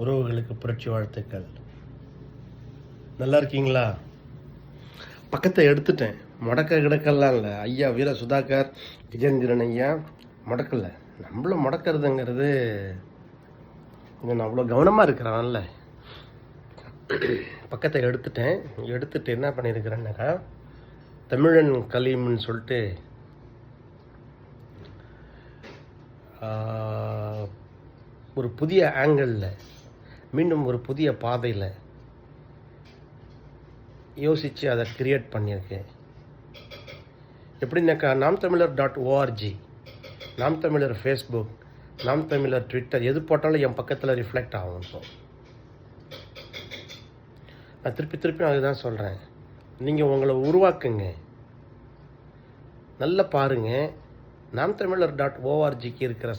உறவுகளுக்கு புரட்சி வாழ்த்துக்கள். நல்லா இருக்கீங்களா? பக்கத்தை எடுத்துட்டேன். முடக்க கிடக்கெல்லாம் இல்லை. ஐயா வீர சுதாகர் விஜேந்திரன் ஐயா முடக்கலை. நம்மள முடக்கிறதுங்கிறது நான் அவ்வளோ கவனமாக இருக்கிறான்ல. பக்கத்தை எடுத்துட்டு என்ன பண்ணியிருக்கிறேன்னாக்கா, தமிழன் கலீம்னு சொல்லிட்டு ஒரு புதிய ஆங்கிளில், மீண்டும் ஒரு புதிய பாதையில் யோசித்து அதை கிரியேட் பண்ணியிருக்கேன். எப்படின்னாக்கா, நாம் தமிழர் .org, நாம் தமிழர் ஃபேஸ்புக், நாம் தமிழர் ட்விட்டர், எது போட்டாலும் என் பக்கத்தில் ரிஃப்ளெக்ட் ஆகும். இப்போ நான் திருப்பி அதுதான் சொல்கிறேன். நீங்கள் உங்களை உருவாக்குங்க, நல்லா பாருங்கள். நாம் தமிழர் .orgக்கு இருக்கிற